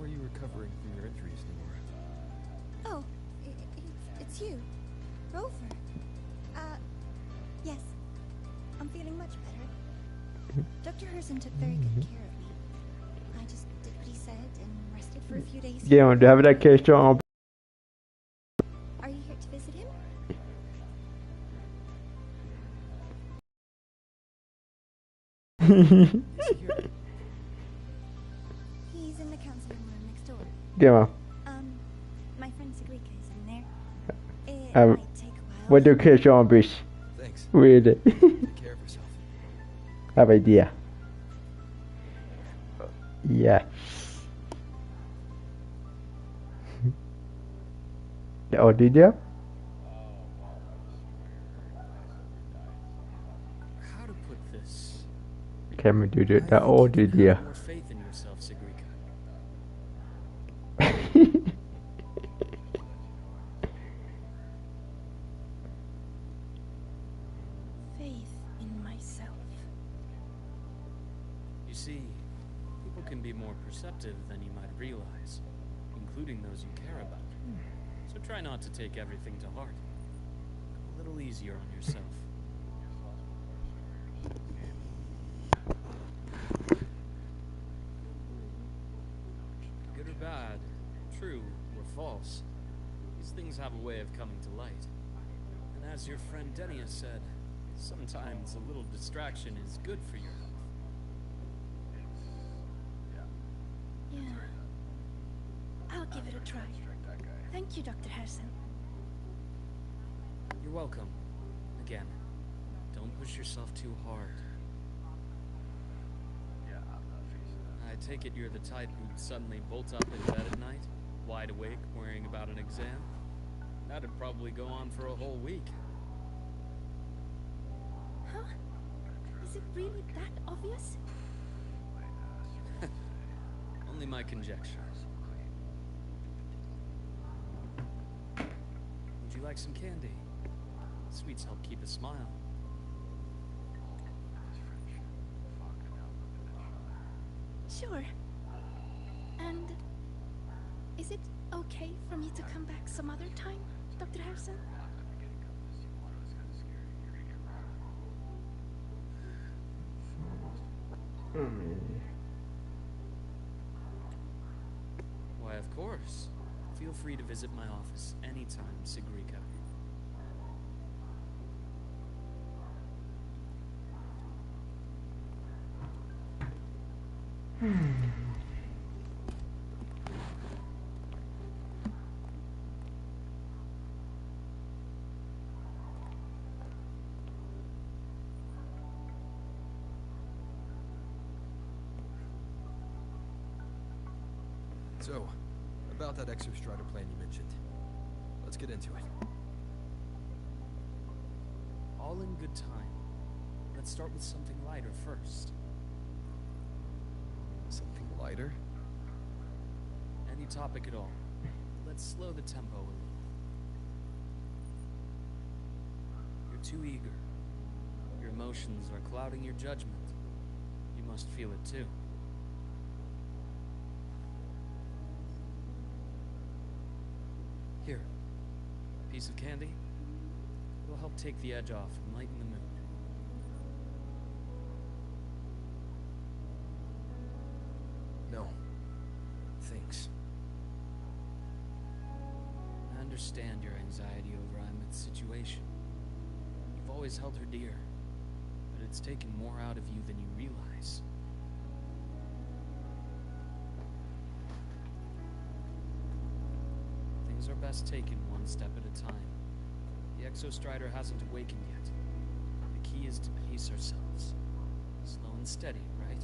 are you recovering from your injuries, Nora? Oh, it's you. Rover. Yes. I'm feeling much better. Dr. Herson took very good care of me. I just did what he said and rested for a few days. Yeah, du har väl question en... Are you here to visit him? He's in the counseling room next door. Yeah. My friend Sigrika is in there. It Um, might take a while. What do question en plus? Thanks. Weird. Take care of yourself. Have idea. Yeah. Oh, did you? How to put this? Can we do I that? think Oh, you did can you? have more faith in yourself, Sigrika. Faith in myself. You see, people can be more perceptive than you might realize, including those you care about. So try not to take everything to heart. Go a little easier on yourself. Good or bad, true or false, these things have a way of coming to light. And as your friend Denia said, sometimes a little distraction is good for your health. Yeah. I'll give it a try. Thank you, Dr. Harrison. You're welcome. Again, don't push yourself too hard. I take it you're the type who'd suddenly bolt up in bed at night, wide awake, worrying about an exam? That'd probably go on for a whole week. Huh? Is it really that obvious? Only my conjecture. Would you like some candy? Sweets help keep a smile. Sure. And is it okay for me to come back some other time, Dr. Harrison? Why, of course. Feel free to visit my office anytime, Sigrika. So, about that exostrider plan you mentioned. Let's get into it. All in good time. Let's start with something lighter first. Something lighter? Any topic at all. Let's slow the tempo a little. You're too eager. Your emotions are clouding your judgment. You must feel it too. Here, a piece of candy. It'll help take the edge off and lighten the mood. No. Thanks. I understand your anxiety over Amit's situation. You've always held her dear, but it's taken more out of you than you realize. Things are best taken one step at a time. The Exostrider hasn't awakened yet. The key is to pace ourselves. Slow and steady, right?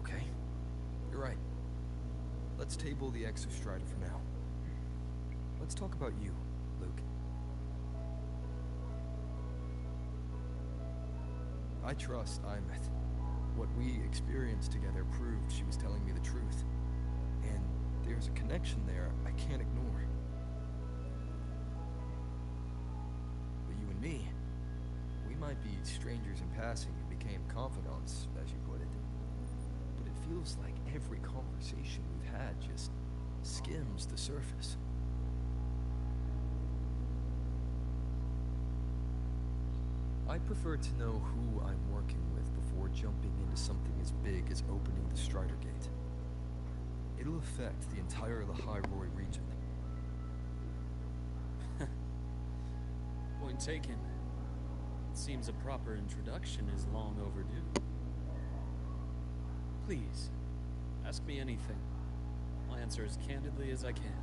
Okay. You're right. Let's table the exostrider for now. Let's talk about you, Luke. I trust Imeth. What we experienced together proved she was telling me the truth. And there's a connection there I can't ignore. But you and me, we might might be strangers in passing and became confidants, as you put it. But it feels like every conversation we've had just skims the surface. I'd prefer to know who I'm working with before jumping into something as big as opening the Strider Gate. It'll affect the entire Lahai-Roi region. Point taken. It seems a proper introduction is long overdue. Please, ask me anything. I'll answer as candidly as I can.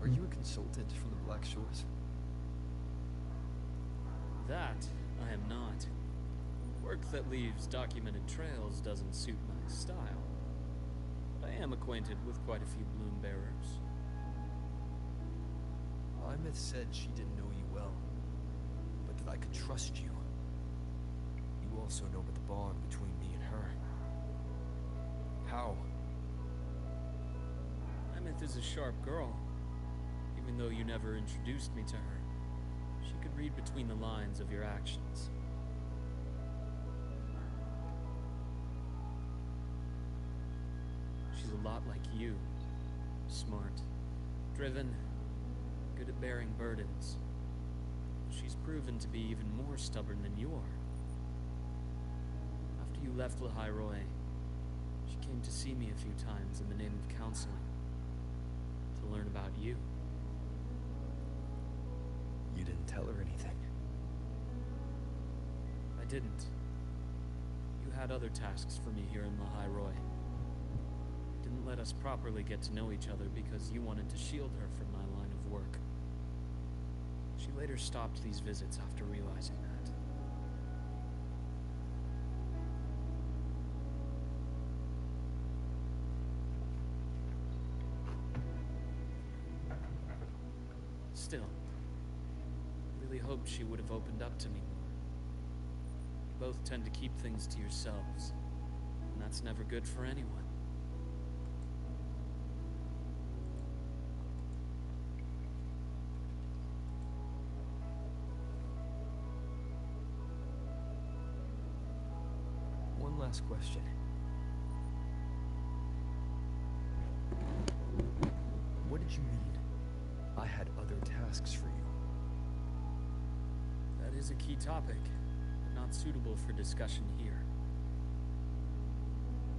Are you a consultant from the Black Shores? That I am not. Work that leaves documented trails doesn't suit my style. But I am acquainted with quite a few bloom bearers. Imeth said she didn't know you well, but that I could trust you. You also know about the bond between me and her. How? Imeth is a sharp girl. Even though you never introduced me to her, she could read between the lines of your actions. She's a lot like you. Smart, driven, good at bearing burdens. She's proven to be even more stubborn than you are. After you left Lahai-Roi, she came to see me a few times in the name of counseling, to learn about you. You didn't tell her anything. I didn't. You had other tasks for me here in Lahai-Roi. Didn't let us properly get to know each other because you wanted to shield her from my line of work. She later stopped these visits after realizing that. Still, I really hoped she would have opened up to me more. You both tend to keep things to yourselves, and that's never good for anyone. One last question. What did you mean? I had other tasks for you. That is a key topic, but not suitable for discussion here.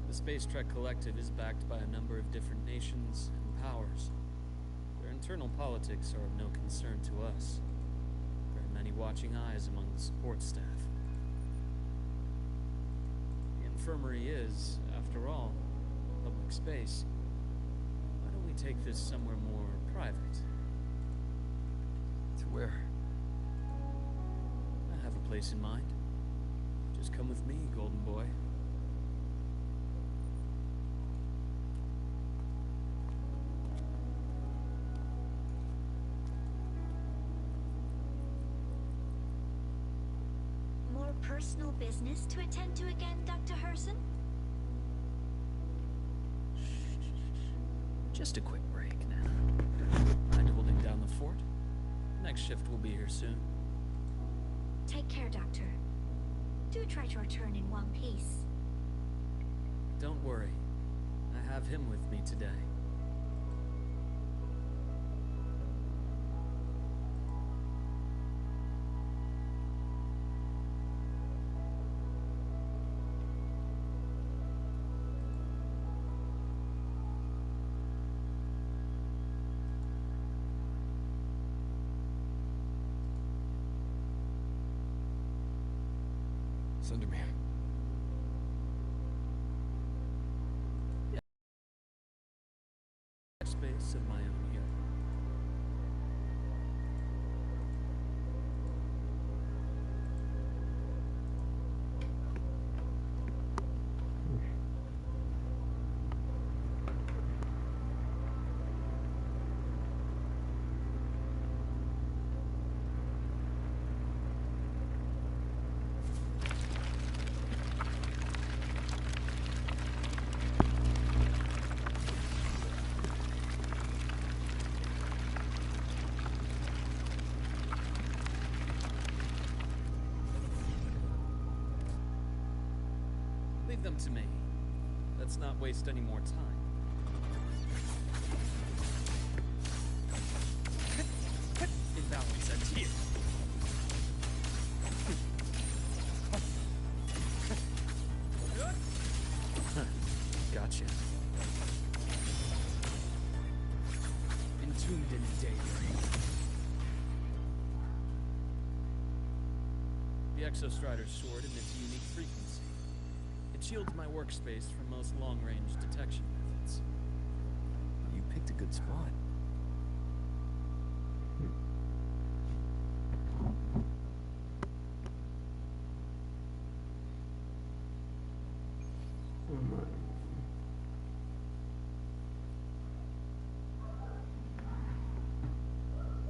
The Space Trek Collective is backed by a number of different nations and powers. Their internal politics are of no concern to us. There are many watching eyes among the support staff. The infirmary is, after all, public space. Why don't we take this somewhere more private? To where? I have a place in mind. Just come with me, Golden Boy. More personal business to attend to again, Dr. Herson? Just a quick break now. Mind holding down the fort? Next shift will be here soon. Take care, Doctor. Do try to return in one piece. Don't worry. I have him with me today. Sunderman. Space of my own here. them to me. Let's not waste any more time. Imbalance and here. Gotcha. Entombed in daybreak. The Exostrider's sword emits a unique frequency. It shields my workspace from most long-range detection methods. You picked a good spot.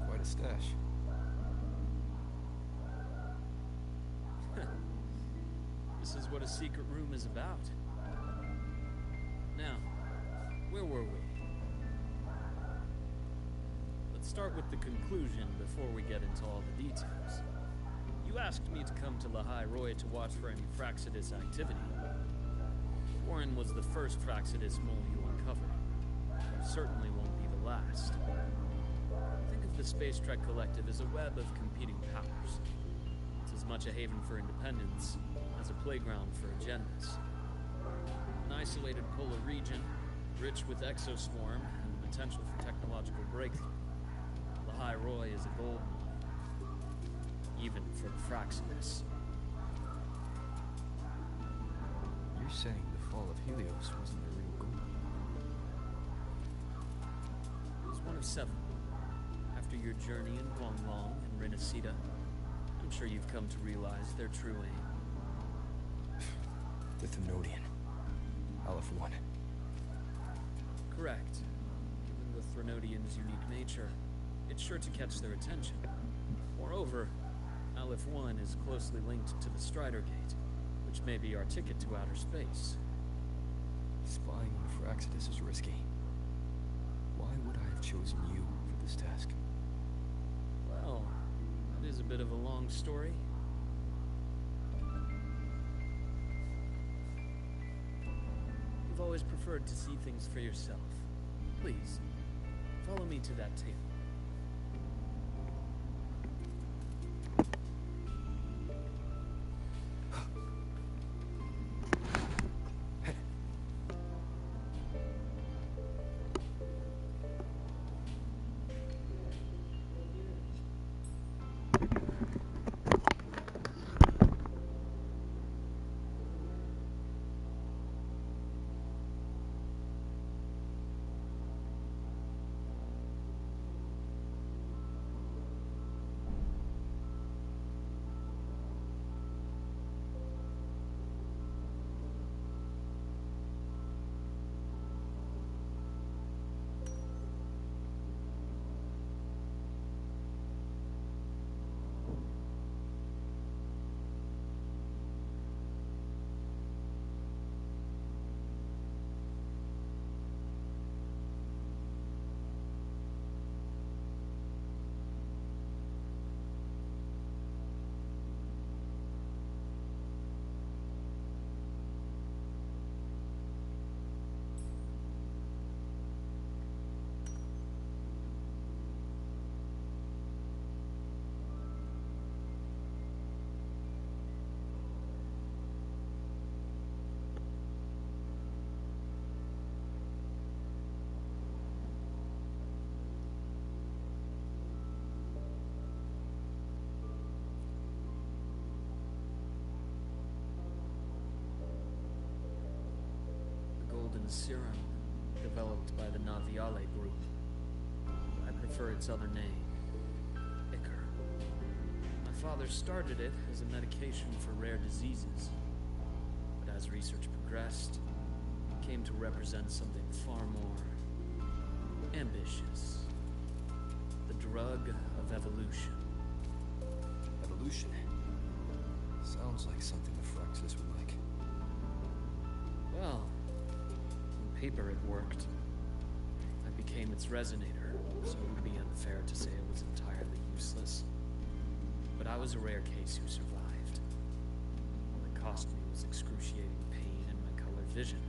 Quite a stash. This is what a secret room is about. Now, where were we? Let's start with the conclusion before we get into all the details. You asked me to come to Lahai Roy to watch for any Fraxidus activity. Warren was the first Fraxidus mole you uncovered. It certainly won't be the last. Think of the Space Trek Collective as a web of competing powers. It's as much a haven for independence as a playground for agendas. An isolated polar region, rich with exoswarm and the potential for technological breakthrough. Lahai Roy is a gold mine, even for the Fraxidus. You're saying the fall of Helios wasn't a real goal? It was one of 7. After your journey in Guanglong and Renacida, I'm sure you've come to realize their true aim. The Thenodian. Aleph 1. Correct. Given the Thenodian's unique nature, it's sure to catch their attention. Moreover, Aleph 1 is closely linked to the Strider Gate, which may be our ticket to outer space. Spying on Fraxidus is risky. Why would I have chosen you for this task? Well, that is a bit of a long story. You've always preferred to see things for yourself. Please, follow me to that table. Golden serum, developed by the Naviale group. I prefer its other name, Ichor. My father started it as a medication for rare diseases, but as research progressed, it came to represent something far more ambitious. The drug of evolution. Evolution? Sounds like something the Fraxis would like. Well, on paper it worked. I became its resonator, so it would be unfair to say it was entirely useless. But I was a rare case who survived. All it cost me was excruciating pain and my vision.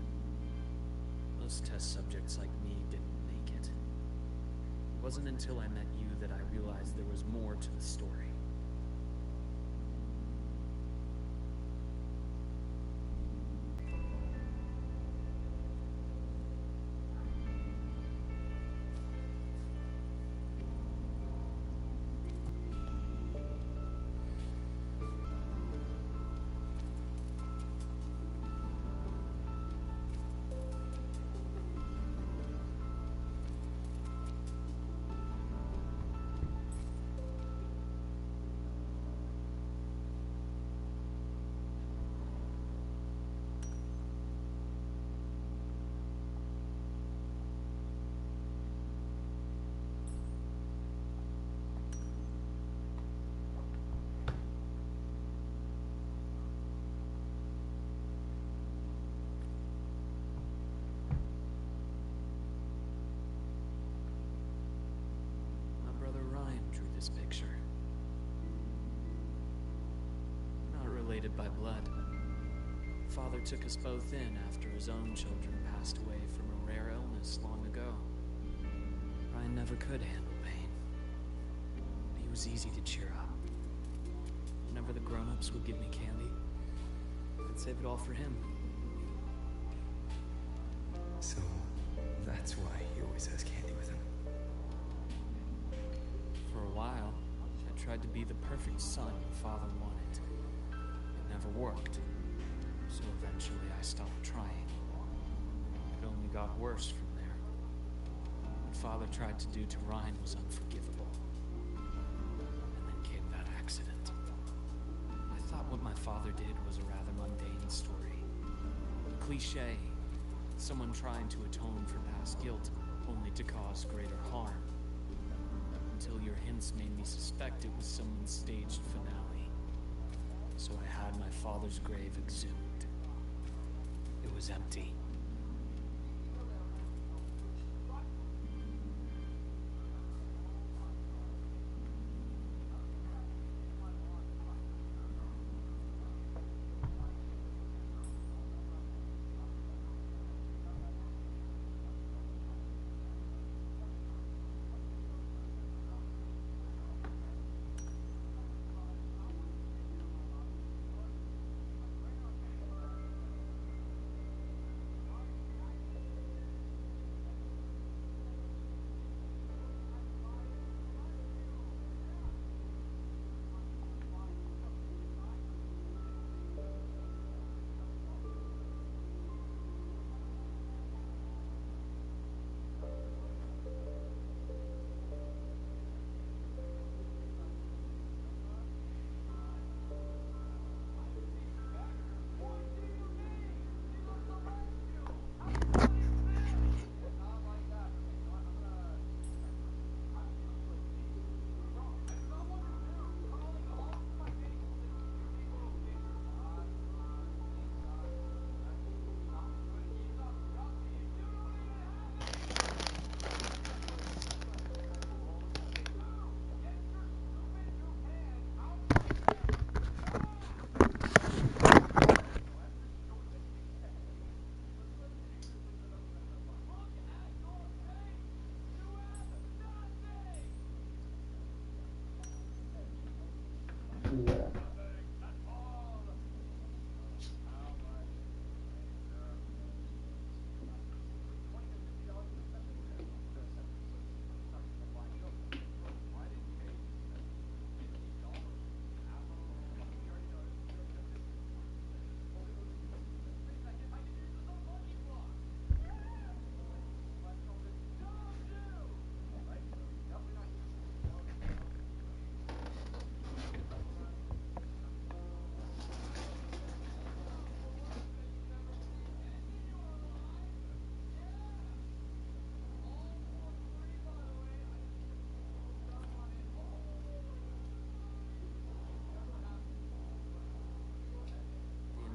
Most test subjects like me didn't make it. It wasn't until I met you that I realized there was more to the story. This picture. Not related by blood. Father took us both in after his own children passed away from a rare illness long ago. Ryan never could handle pain. He was easy to cheer up. Whenever the grown-ups would give me candy, I'd save it all for him. So, that's why he always has candy with him. For a while, I tried to be the perfect son Father wanted. It never worked, so eventually I stopped trying. It only got worse from there. What Father tried to do to Ryan was unforgivable. And then came that accident. I thought what my father did was a rather mundane story. Cliché. Someone trying to atone for past guilt, only to cause greater harm. Until your hints made me suspect it was someone's staged finale. So I had my father's grave exhumed. It was empty.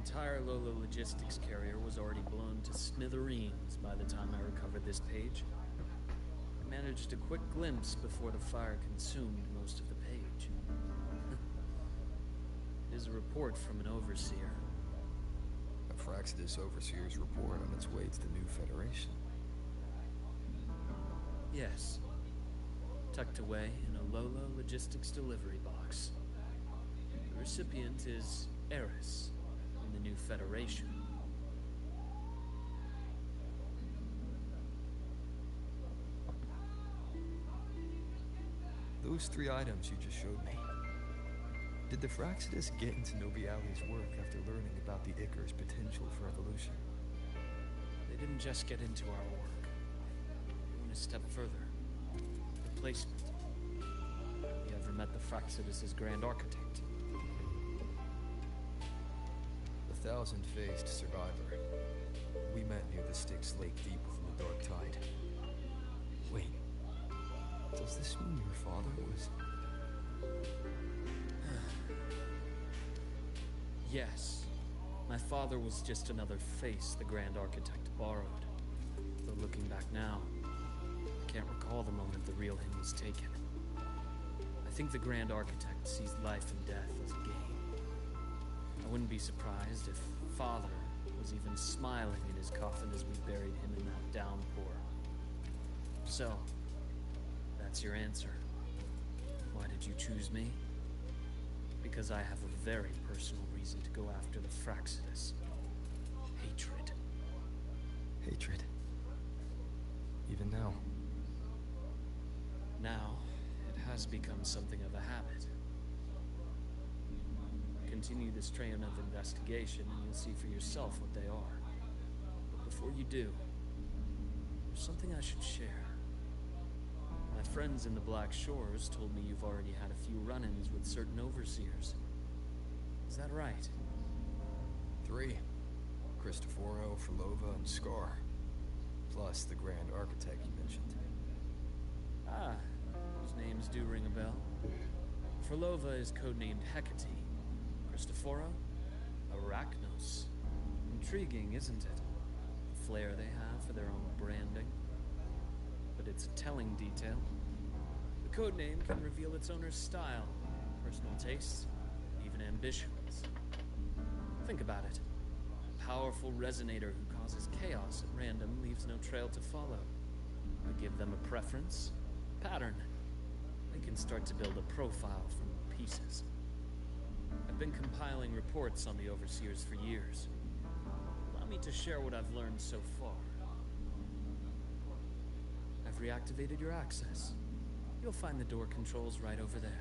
The entire Lolo logistics carrier was already blown to smithereens by the time I recovered this page. I managed a quick glimpse before the fire consumed most of the page. It is a report from an overseer. A Fraxidus Overseer's report on its way to the new Federation. Yes. Tucked away in a Lolo logistics delivery box. The recipient is Eris in the new Federation. Those 3 items you just showed me. Did the Fraxidus get into Noviali's work after learning about the Icar's potential for evolution? They didn't just get into our work. They went a step further. Replacement. You ever met the Fraxidus' Grand Architect? The thousand-faced survivor. We met near the Styx Lake deep within the dark tide. Wait. Does this mean your father was... Yes. My father was just another face the Grand Architect borrowed. Though looking back now, I can't recall the moment the real him was taken. I think the Grand Architect sees life and death as a game. I wouldn't be surprised if Father was even smiling in his coffin as we buried him in that downpour. So, that's your answer. Why did you choose me? Because I have a very personal reason to go after the Fraxidus. Hatred. Hatred. Even now. Now, it has become something of a habit. Continue this train of investigation and you'll see for yourself what they are. But before you do, there's something I should share. My friends in the Black Shores told me you've already had a few run-ins with certain overseers. Is that right? 3. Cristoforo, Frolova, and Scar. Plus the Grand Architect you mentioned. Ah, whose names do ring a bell. Frolova is codenamed Hecate. Cristoforo? Arachnos. Intriguing, isn't it? The flair they have for their own branding. But it's a telling detail. The codename can reveal its owner's style, personal tastes, and even ambitions. Think about it. A powerful resonator who causes chaos at random leaves no trail to follow. I give them a preference, a pattern. They can start to build a profile from the pieces. I've been compiling reports on the Overseers for years. Allow me to share what I've learned so far. I've reactivated your access. You'll find the door controls right over there.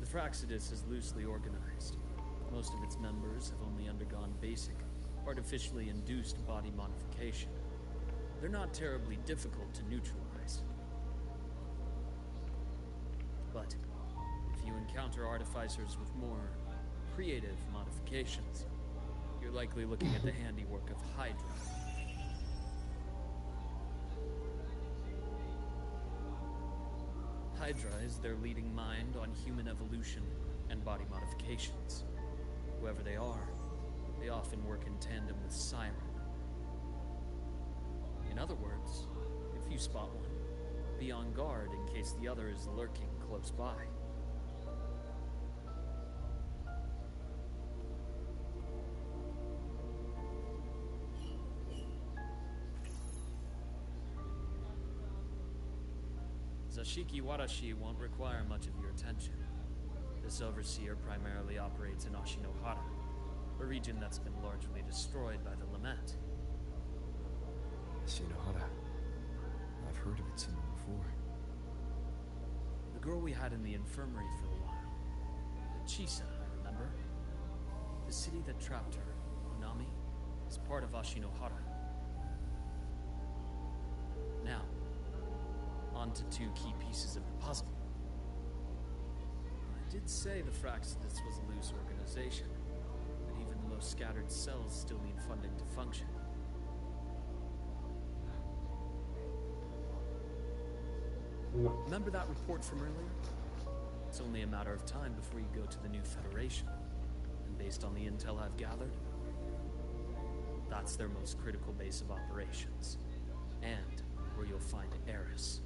The Fraxidus is loosely organized. Most of its members have only undergone basic, artificially induced body modification. They're not terribly difficult to neutralize. But if you encounter artificers with more creative modifications, you're likely looking at the handiwork of Hydra. Hydra is their leading mind on human evolution and body modifications. Whoever they are, they often work in tandem with Siren. In other words, if you spot one, be on guard in case the other is lurking close by. Zashiki Warashi won't require much of your attention. This overseer primarily operates in Ashinohara, a region that's been largely destroyed by the Lament. Ashinohara. I've heard of it somewhere before. The girl we had in the infirmary for a while. The Chisa, I remember. The city that trapped her, Onami, is part of Ashinohara. Now, on to 2 key pieces of the puzzle. I did say the Fraxidus was a loose organization, but even the most scattered cells still need funding to function. Remember that report from earlier? It's only a matter of time before you go to the new Federation. And based on the intel I've gathered, that's their most critical base of operations. And where you'll find Eris.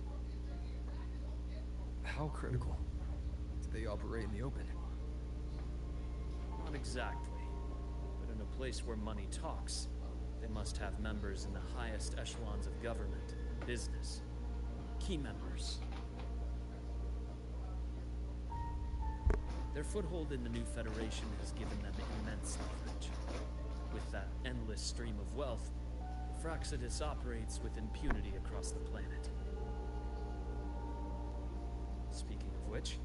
How critical? Do they operate in the open? Not exactly. But in a place where money talks, they must have members in the highest echelons of government and business. Key members. Their foothold in the new Federation has given them immense leverage. With that endless stream of wealth, Fraxidus operates with impunity across the planet. Speaking of which,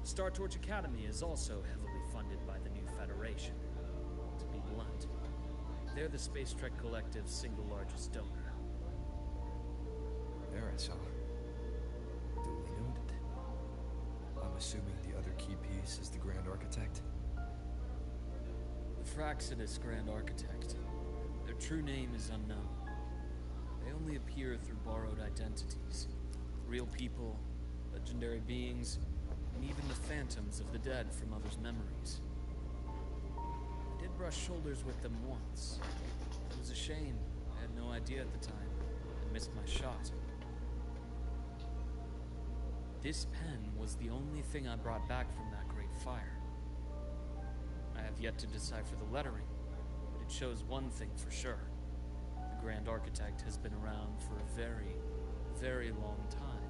Star Torch Academy is also heavily funded by the new Federation. To be blunt, they're the Space Trek Collective's single largest donor. Eris, huh? Duly noted. I'm assuming the other key piece is the Grand Architect? The Fraxidus Grand Architect. Their true name is unknown. They only appear through borrowed identities. Real people, legendary beings, and even the phantoms of the dead from others' memories. I did brush shoulders with them once. It was a shame. I had no idea at the time. I missed my shot. This pen was the only thing I brought back from that great fire. I have yet to decipher the lettering, but it shows one thing for sure. The Grand Architect has been around for a very, very long time.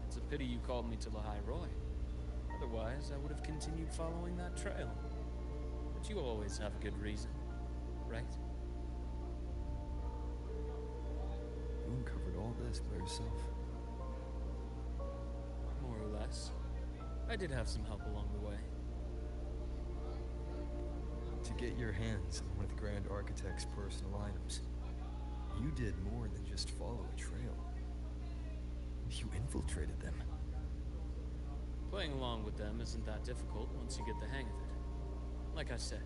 It's a pity you called me to the High Roy. Otherwise, I would have continued following that trail. But you always have a good reason, right? You uncovered all this by yourself. More or less. I did have some help along the way. To get your hands on one of the Grand Architect's personal items, you did more than just follow a trail. You infiltrated them. Playing along with them isn't that difficult once you get the hang of it. Like I said,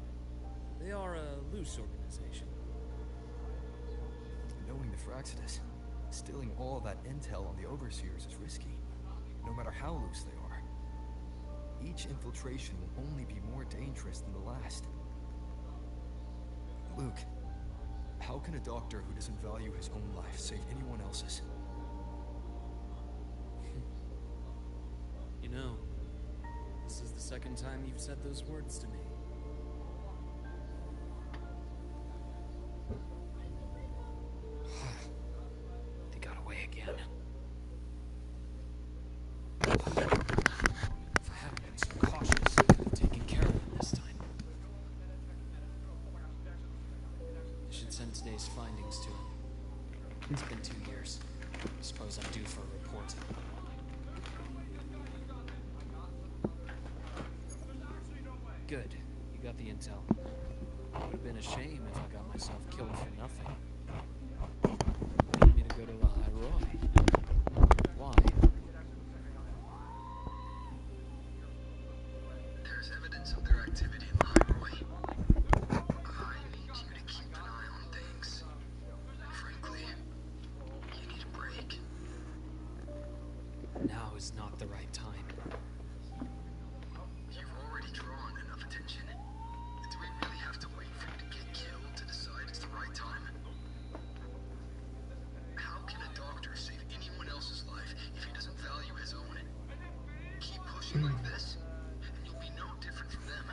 they are a loose organization. Knowing the Fraxidus, stealing all that intel on the Overseers is risky, no matter how loose they are. Each infiltration will only be more dangerous than the last. Luke, how can a doctor who doesn't value his own life save anyone else's? You know, this is the second time you've said those words to me. They got away again. If I hadn't been so cautious, I could have taken care of them this time. I should send today's findings to him. It's been 2 years. I suppose I'm due for a report. Good. You got the intel. It would have been a shame if I got myself killed for nothing. You need me to go to the High Roy. Why? There's evidence of their activity in the High Roy. I need you to keep an eye on things. Frankly, you need a break. Now is not the right time. You've already drawn enough attention. Do we really have to wait for you to get killed to decide it's the right time? How can a doctor save anyone else's life if he doesn't value his own? Keep pushing like this, and you'll be no different from them.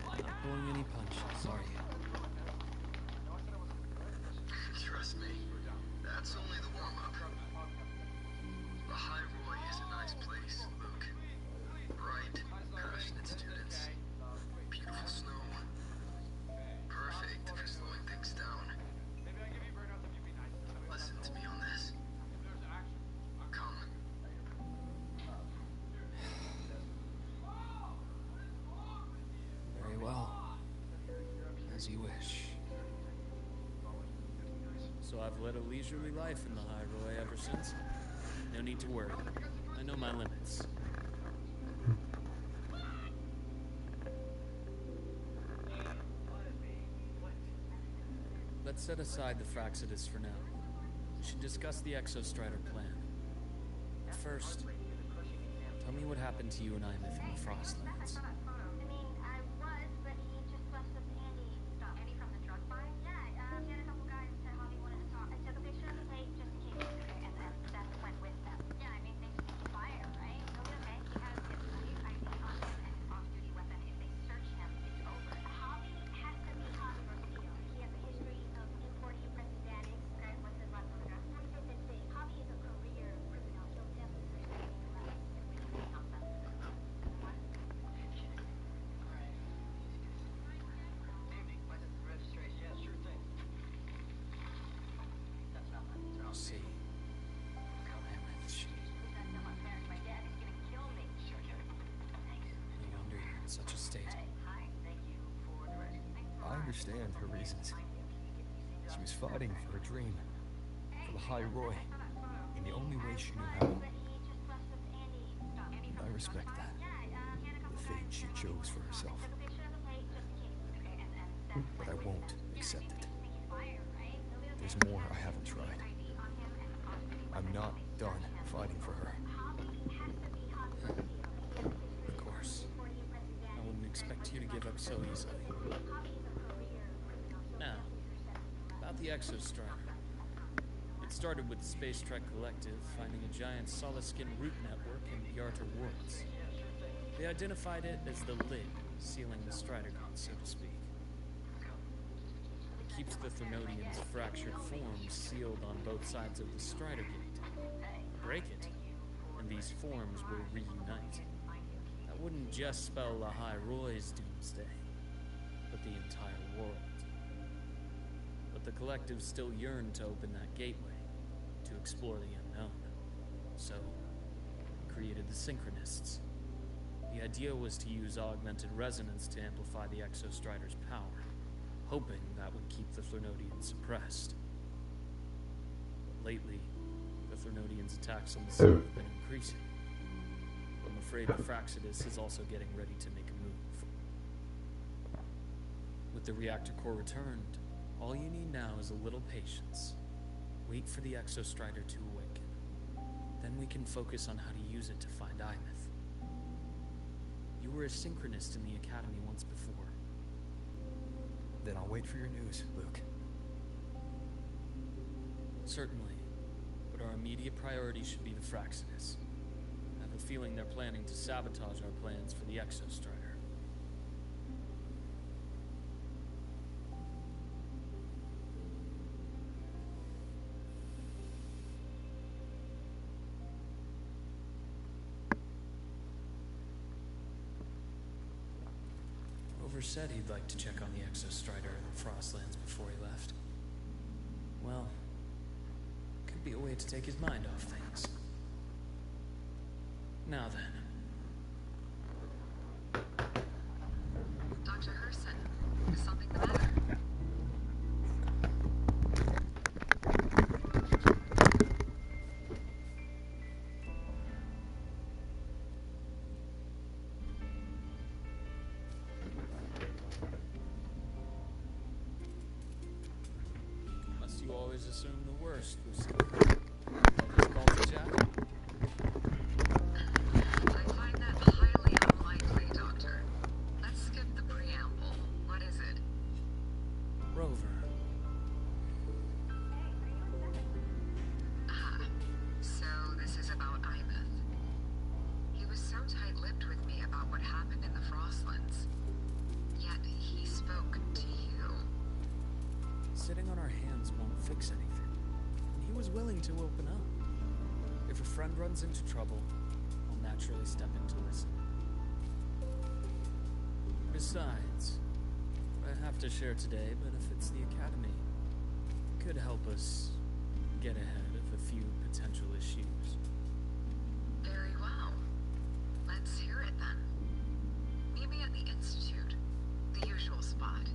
Not pulling any punches, are you? Trust me, that's only the warm-up. The High Roy is a nice place, Luke. Bright, passionate students. Beautiful snow. Perfect for slowing things down. Listen to me on this. Come. Very well. As you wish. So I've led a leisurely life in the High Roy ever since. No need to worry. I know my limits. Let's set aside the Fraxidus for now. We should discuss the Exostrider plan. But first, tell me what happened to you and Imeth in the Frostlands. See, Imeth, she... No wonder you're in such a state. I understand her reasons. She was fighting for her dream, for the High Roy, in the only way she knew how. I respect that. The fate she chose for herself. But I won't accept it. There's more I haven't tried. I'm not done fighting for her. Of course. I wouldn't expect you to give up so easily. Now, about the Exostrider. It started with the Space Trek Collective finding a giant solid-skin root network in the Outer Worlds. They identified it as the lid, sealing the Strider Gate, so to speak. It keeps the Threnodians' fractured forms sealed on both sides of the Strider Gate. Break it, and these forms will reunite. That wouldn't just spell the High Roy's doomsday, but the entire world. But the Collective still yearned to open that gateway, to explore the unknown. So, we created the Synchronists. The idea was to use augmented resonance to amplify the Exostrider's power, hoping that would keep the Threnodians suppressed. But lately, the Threnodians' attacks on the city have been increasing. I'm afraid the Fraxidus is also getting ready to make a move. With the reactor core returned, all you need now is a little patience. Wait for the Exostrider to awaken. Then we can focus on how to use it to find Imeth. You were a synchronist in the Academy once before. Then I'll wait for your news, Luke. Certainly. But our immediate priority should be the Fraxidus. I have a feeling they're planning to sabotage our plans for the Exostrider. Rover said he'd like to check on the Exostrider in the Frostlands before he left. Well, could be a way to take his mind off things. Now then. Dr. Herson, is something the matter? Must you always assume the worst, Lucy? This call to chat? I find that highly unlikely, Doctor. Let's skip the preamble. What is it? Rover. Ah, so this is about Imeth. He was so tight-lipped with me about what happened in the Frostlands. Yet he spoke to you. Sitting on our hands won't fix anything. And he was willing to open up. If a friend runs into trouble, I'll naturally step in to listen. Besides, what I have to share today benefits the Academy. It could help us get ahead of a few potential issues. Very well. Let's hear it then. Meet me at the Institute. The usual spot.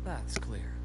That's clear.